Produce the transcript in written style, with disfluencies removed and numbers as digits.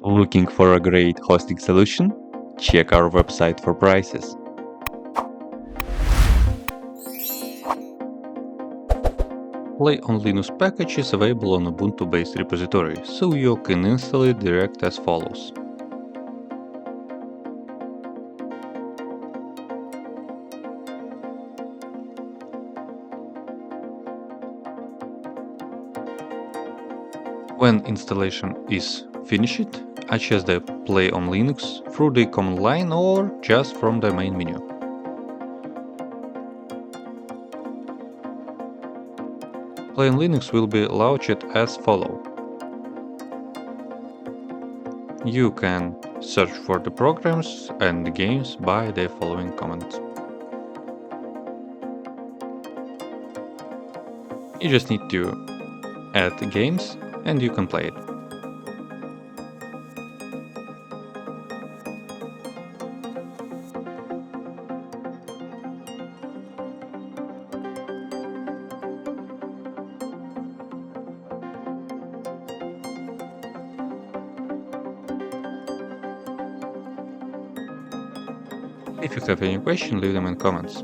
Looking for a great hosting solution? Check our website for prices. PlayOnLinux package is available on Ubuntu-based repository, so you can install it direct as follows. When installation is finished, access the PlayOnLinux through the command line or just from the main menu. PlayOnLinux will be launched as follows. You can search for the programs and games by the following commands. You just need to add games and you can play it. If you have any question, leave them in comments.